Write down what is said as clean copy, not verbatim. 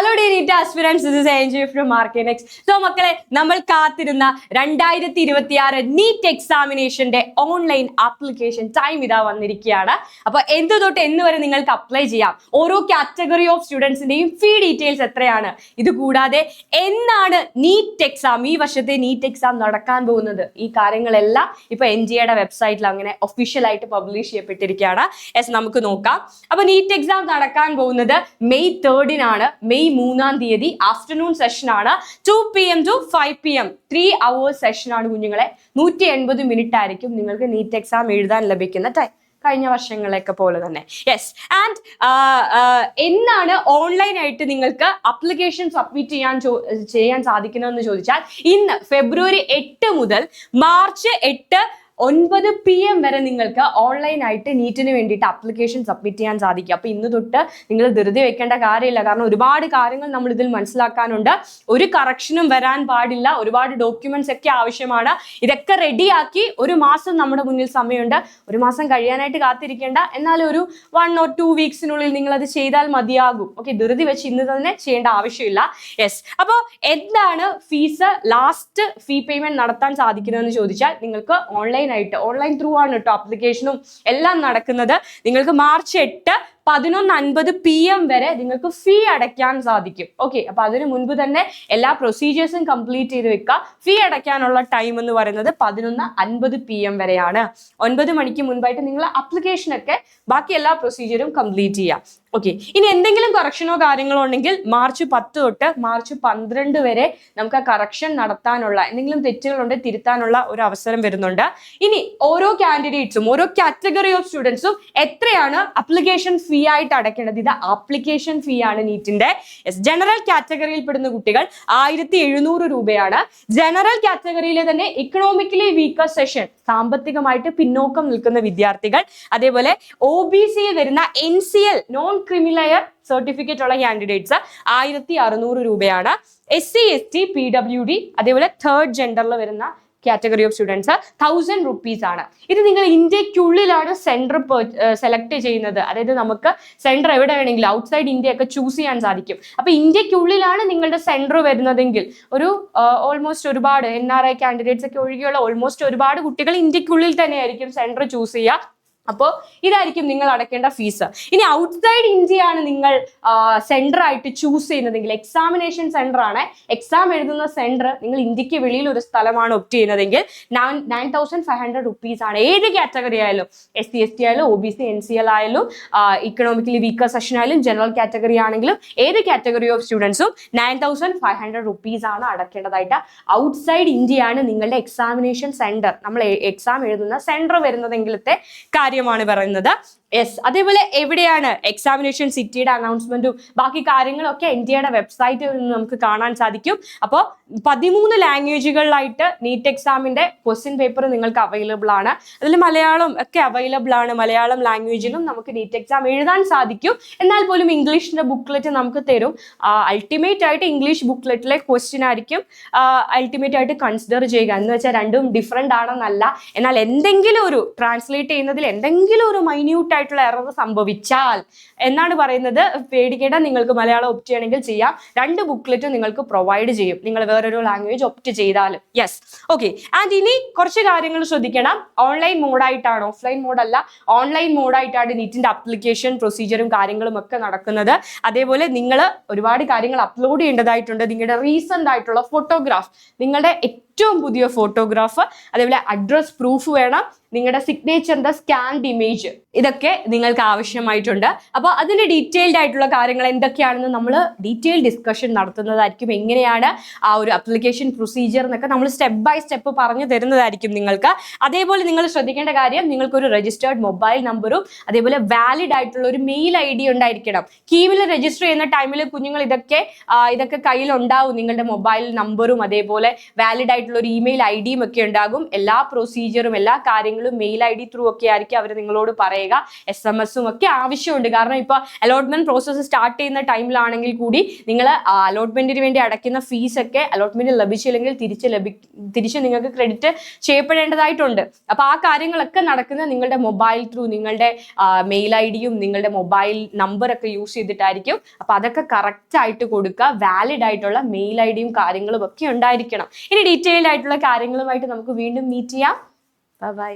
Hello dear NEET aspirants, this is Angel from Markenex. So മക്കളെ നമ്മൾ കാത്തിരുന്ന 2026 NEET എക്സാമിനേഷന്റെ online application time ഇതാ വന്നിരിക്കുകയാണ്. അപ്പൊ എന്ത് തൊട്ട് എന്ന് വരെ നിങ്ങൾക്ക് അപ്ലൈ ചെയ്യാം. ഓരോ കാറ്റഗറി ഓഫ് സ്റ്റുഡൻസിന്റെയും ഫീ ഡീറ്റെയിൽസ് എത്രയാണ്, ഇത് കൂടാതെ എന്നാണ് നീറ്റ് എക്സാം, ഈ വർഷത്തെ നീറ്റ് എക്സാം നടക്കാൻ പോകുന്നത്, ഈ കാര്യങ്ങളെല്ലാം ഇപ്പൊ NTA വെബ്സൈറ്റിൽ അങ്ങനെ ഒഫീഷ്യൽ ആയിട്ട് പബ്ലിഷ് ചെയ്യപ്പെട്ടിരിക്കുകയാണ്. യെസ്, നമുക്ക് നോക്കാം. അപ്പൊ നീറ്റ് എക്സാം നടക്കാൻ പോകുന്നത് May 3 May 3 ആഫ്റ്റർനൂൺ സെഷൻ ആണ്. 2 PM to 5 PM 3 hours session ആണ് കുഞ്ഞുങ്ങളെ. 180 മിനിറ്റ് ആയിരിക്കും നിങ്ങൾക്ക് നീറ്റ് എക്സാം എഴുതാൻ ലഭിക്കുന്ന ടൈം, കഴിഞ്ഞ വർഷങ്ങളെയൊക്കെ പോലെ തന്നെ. യെസ്, ആൻഡ് എന്നാണ് ഓൺലൈൻ ആയിട്ട് നിങ്ങൾക്ക് അപ്ലിക്കേഷൻ സബ്മിറ്റ് ചെയ്യാൻ സാധിക്കുന്നതെന്ന് ചോദിച്ചാൽ, ഇന്ന് February 8 മുതൽ March 8 9 PM വരെ നിങ്ങൾക്ക് ഓൺലൈൻ ആയിട്ട് നീറ്റിന് വേണ്ടിയിട്ട് അപ്ലിക്കേഷൻ സബ്മിറ്റ് ചെയ്യാൻ സാധിക്കും. അപ്പൊ ഇന്ന് തൊട്ട് നിങ്ങൾ ധൃതി വെക്കേണ്ട കാര്യമില്ല, കാരണം ഒരുപാട് കാര്യങ്ങൾ നമ്മൾ ഇതിൽ മനസ്സിലാക്കാനുണ്ട്. ഒരു കറക്ഷനും വരാൻ പാടില്ല, ഒരുപാട് ഡോക്യുമെന്റ്സ് ഒക്കെ ആവശ്യമാണ്. ഇതൊക്കെ റെഡിയാക്കി ഒരു മാസം നമ്മുടെ മുന്നിൽ സമയമുണ്ട്. ഒരു മാസം കഴിയാനായിട്ട് കാത്തിരിക്കേണ്ട, എന്നാൽ ഒരു 1 or 2 വീക്സിനുള്ളിൽ നിങ്ങൾ അത് ചെയ്താൽ മതിയാകും. ഓക്കെ, ധൃതി വെച്ച് ഇന്ന് തന്നെ ചെയ്യേണ്ട ആവശ്യമില്ല. യെസ്, അപ്പോൾ എന്താണ് ഫീസ്, ലാസ്റ്റ് ഫീ പേയ്മെന്റ് നടത്താൻ സാധിക്കുന്നതെന്ന് ചോദിച്ചാൽ, നിങ്ങൾക്ക് ഓൺലൈൻ ത്രൂ ആണ് കേട്ടോ അപ്ലിക്കേഷനും എല്ലാം നടക്കുന്നത്. നിങ്ങൾക്ക് March 8 11:50 PM വരെ നിങ്ങൾക്ക് ഫീ അടയ്ക്കാൻ സാധിക്കും. ഓക്കെ, അപ്പൊ അതിനു മുൻപ് തന്നെ എല്ലാ പ്രൊസീജിയേഴ്സും കംപ്ലീറ്റ് ചെയ്ത് വെക്കുക. ഫീ അടയ്ക്കാനുള്ള ടൈം എന്ന് പറയുന്നത് 11:50 PM വരെയാണ്. 9 മണിക്ക് മുൻപായിട്ട് നിങ്ങൾ അപ്ലിക്കേഷൻ ഒക്കെ ബാക്കി എല്ലാ പ്രൊസീജിയറും കംപ്ലീറ്റ് ചെയ്യാം. ഓക്കെ, ഇനി എന്തെങ്കിലും കറക്ഷനോ കാര്യങ്ങളോ ഉണ്ടെങ്കിൽ March 10 തൊട്ട് March 12 വരെ നമുക്ക് ആ കറക്ഷൻ നടത്താനുള്ള, എന്തെങ്കിലും തെറ്റുകളുണ്ടെങ്കിൽ തിരുത്താനുള്ള ഒരു അവസരം വരുന്നുണ്ട്. ഇനി ഓരോ കാൻഡിഡേറ്റ്സും ഓരോ കാറ്റഗറി ഓഫ് സ്റ്റുഡൻസും എത്രയാണ് അപ്ലിക്കേഷൻ ഫീ ആയിട്ട് അടയ്ക്കേണ്ടത്, ഇത് ആപ്ലിക്കേഷൻ ഫീ ആണ് നീറ്റിന്റെ. ജനറൽ കാറ്റഗറിയിൽ പെടുന്ന കുട്ടികൾ 1700 രൂപയാണ്. ജനറൽ കാറ്റഗറിയിലെ തന്നെ ഇക്കണോമിക്കലി വീക്കർ സെഷൻ, സാമ്പത്തികമായിട്ട് പിന്നോക്കം നിൽക്കുന്ന വിദ്യാർത്ഥികൾ, അതേപോലെ OBC വരുന്ന NCL നോൺ ക്രിമിലെയർ സർട്ടിഫിക്കറ്റ് ഉള്ള കാൻഡിഡേറ്റ്സ് 1600 രൂപയാണ്. SC ST PWD അതേപോലെ തേർഡ് ജെൻഡറിൽ വരുന്ന കാറ്റഗറി ഓഫ് സ്റ്റുഡൻസ് 1000 rupees ആണ്. ഇത് നിങ്ങൾ ഇന്ത്യക്കുള്ളിലാണ് സെന്റർ സെലക്ട് ചെയ്യുന്നത്. അതായത് നമുക്ക് സെന്റർ എവിടെ വേണമെങ്കിലും ഔട്ട്സൈഡ് ഇന്ത്യ ഒക്കെ ചൂസ് ചെയ്യാൻ സാധിക്കും. അപ്പൊ ഇന്ത്യക്കുള്ളിലാണ് നിങ്ങളുടെ സെന്റർ വരുന്നതെങ്കിൽ ഒരു ഓൾമോസ്റ്റ് ഒരുപാട് NRI കാൻഡിഡേറ്റ്സ് ഒക്കെ ഒഴികെയുള്ള ഓൾമോസ്റ്റ് ഒരുപാട് കുട്ടികൾ ഇന്ത്യക്കുള്ളിൽ തന്നെയായിരിക്കും സെന്റർ ചൂസ് ചെയ്യുക. അപ്പോൾ ഇതായിരിക്കും നിങ്ങൾ അടയ്ക്കേണ്ട ഫീസ്. ഇനി ഔട്ട്സൈഡ് ഇന്ത്യ ആണ് നിങ്ങൾ സെന്റർ ആയിട്ട് ചൂസ് ചെയ്യുന്നതെങ്കിൽ, എക്സാമിനേഷൻ സെന്റർ ആണ്, എക്സാം എഴുതുന്ന സെന്റർ നിങ്ങൾ ഇന്ത്യക്ക് വെളിയിൽ ഒരു സ്ഥലമാണ് ഒപ്റ്റ് ചെയ്യുന്നതെങ്കിൽ 9500 rupees ആണ്. ഏത് കാറ്റഗറി ആയാലും, SC ST ആയാലും OBC NCL ആയാലും ഇക്കണോമിക്കലി വീക്കർ സെഷൻ ആയാലും ജനറൽ കാറ്റഗറി ആണെങ്കിലും ഏത് കാറ്റഗറി ഓഫ് സ്റ്റുഡൻസും 9500 rupees ആണ് അടയ്ക്കേണ്ടതായിട്ട്. ഔട്ട്സൈഡ് ഇന്ത്യ ആണ് നിങ്ങളുടെ എക്സാമിനേഷൻ സെന്റർ, നമ്മൾ എക്സാം എഴുതുന്ന സെന്റർ വരുന്നതെങ്കിലത്തെ കാര്യമാണ് പറയുന്നത്. യെസ്, അതേപോലെ എവിടെയാണ് എക്സാമിനേഷൻ സിറ്റിയുടെ അനൗൺസ്മെന്റും ബാക്കി കാര്യങ്ങളൊക്കെ NTA വെബ്സൈറ്റിൽ നിന്ന് നമുക്ക് കാണാൻ സാധിക്കും. അപ്പോൾ 13 ലാംഗ്വേജുകളിലായിട്ട് നീറ്റ് എക്സാമിന്റെ ക്വസ്റ്റ്യൻ പേപ്പർ നിങ്ങൾക്ക് അവൈലബിൾ ആണ്. അതിൽ മലയാളം ഒക്കെ അവൈലബിൾ ആണ്. മലയാളം ലാംഗ്വേജിലും നമുക്ക് നീറ്റ് എക്സാം എഴുതാൻ സാധിക്കും. എന്നാൽ പോലും ഇംഗ്ലീഷിന്റെ ബുക്ക്ലെറ്റ് നമുക്ക് തരും. അൾട്ടിമേറ്റ് ആയിട്ട് ഇംഗ്ലീഷ് ബുക്ക്ലെറ്റിലെ ക്വസ്റ്റ്യൻ ആയിരിക്കും അൾട്ടിമേറ്റ് ആയിട്ട് കൺസിഡർ ചെയ്യുക. എന്ന് വെച്ചാൽ രണ്ടും ഡിഫറെന്റ് ആണെന്നല്ല, എന്നാൽ എന്തെങ്കിലും ഒരു ട്രാൻസ്ലേറ്റ് ചെയ്യുന്നതിൽ എന്തെങ്കിലും ഒരു മൈന്യൂട്ട് ആയിട്ടുള്ള എറർ സംഭവിച്ചാൽ എന്നാണ് പറയുന്നത്, പേടിക്കേണ്ട, നിങ്ങൾക്ക് മലയാളം ഒപ്റ്റ് ചെയ്യണമെങ്കിൽ ചെയ്യാം. 2 ബുക്ക്ലെറ്റ് നിങ്ങൾക്ക് പ്രൊവൈഡ് ചെയ്യും നിങ്ങൾ വേറൊരു ലാംഗ്വേജ് ഒപ്റ്റ് ചെയ്താലും. Yes, okay. ആൻഡ് ഇനി കുറച്ച് കാര്യങ്ങൾ ശ്രദ്ധിക്കണം. ഓൺലൈൻ മോഡായിട്ടാണ്, ഓഫ്ലൈൻ മോഡല്ല, ഓൺലൈൻ മോഡായിട്ടാണ് നീറ്റിന്റെ അപ്ലിക്കേഷൻ പ്രൊസീജിയറും കാര്യങ്ങളും ഒക്കെ നടക്കുന്നത്. അതേപോലെ നിങ്ങൾ ഒരുപാട് കാര്യങ്ങൾ അപ്ലോഡ് ചെയ്യേണ്ടതായിട്ടുണ്ട്. നിങ്ങളുടെ റീസെന്റ് ആയിട്ടുള്ള ഫോട്ടോഗ്രാഫ്, നിങ്ങളുടെ ഏറ്റവും പുതിയ ഫോട്ടോഗ്രാഫ്, അതേപോലെ അഡ്രസ് പ്രൂഫ് വേണം, നിങ്ങളുടെ സിഗ്നേച്ചറിന്റെ സ്കാൻഡ് ഇമേജ്, ഇതൊക്കെ നിങ്ങൾക്ക് ആവശ്യമായിട്ടുണ്ട്. അപ്പോൾ അതിന്റെ ഡീറ്റെയിൽഡ് ആയിട്ടുള്ള കാര്യങ്ങൾ എന്തൊക്കെയാണെന്ന് നമ്മൾ ഡീറ്റെയിൽ ഡിസ്കഷൻ നടത്തുന്നതായിരിക്കും. എങ്ങനെയാണ് ആ ഒരു അപ്ലിക്കേഷൻ പ്രൊസീജിയർ എന്നൊക്കെ നമ്മൾ സ്റ്റെപ്പ് ബൈ സ്റ്റെപ്പ് പറഞ്ഞു തരുന്നതായിരിക്കും നിങ്ങൾക്ക്. അതേപോലെ നിങ്ങൾ ശ്രദ്ധിക്കേണ്ട കാര്യം, നിങ്ങൾക്കൊരു രജിസ്റ്റേർഡ് മൊബൈൽ നമ്പറും അതേപോലെ വാലിഡ് ആയിട്ടുള്ള ഒരു മെയിൽ ID ഉണ്ടായിരിക്കണം. കീമിൽ രജിസ്റ്റർ ചെയ്യുന്ന ടൈമിൽ കുഞ്ഞുങ്ങൾ ഇതൊക്കെ കയ്യിൽ ഉണ്ടാവും. നിങ്ങളുടെ മൊബൈൽ നമ്പറും അതേപോലെ വാലിഡ് ആയിട്ടുള്ള ആയിട്ടുള്ള ഒരു ഇമെയിൽ ID ഒക്കെ ഉണ്ടാകും. എല്ലാ പ്രൊസീജിയറും എല്ലാ കാര്യങ്ങളും മെയിൽ ID ത്രൂ ഒക്കെ ആയിരിക്കും അവർ നിങ്ങളോട് പറയുക. SMS ഒക്കെ ആവശ്യമുണ്ട്. കാരണം ഇപ്പൊ അലോട്ട്മെന്റ് പ്രോസസ്സ് സ്റ്റാർട്ട് ചെയ്യുന്ന ടൈമിലാണെങ്കിൽ കൂടി നിങ്ങൾ അലോട്ട്മെന്റിന് വേണ്ടി അടയ്ക്കുന്ന ഫീസ് ഒക്കെ അലോട്ട്മെന്റ് ലഭിച്ചില്ലെങ്കിൽ തിരിച്ച് നിങ്ങൾക്ക് ക്രെഡിറ്റ് ചെയ്യപ്പെടേണ്ടതായിട്ടുണ്ട്. അപ്പൊ ആ കാര്യങ്ങളൊക്കെ നടക്കുന്ന നിങ്ങളുടെ മൊബൈൽ ത്രൂ, നിങ്ങളുടെ മെയിൽ ID-യും നിങ്ങളുടെ മൊബൈൽ നമ്പറൊക്കെ യൂസ് ചെയ്തിട്ടായിരിക്കും. അപ്പൊ അതൊക്കെ കറക്റ്റ് ആയിട്ട് കൊടുക്കുക. വാലിഡ് ആയിട്ടുള്ള മെയിൽ ID-യും കാര്യങ്ങളും ഒക്കെ ഉണ്ടായിരിക്കണം. ഇനി ഡീറ്റെയിൽഡ് ആയിട്ടുള്ള കാര്യങ്ങളുമായിട്ട് നമുക്ക് വീണ്ടും മീറ്റ് ചെയ്യാം. ബൈ.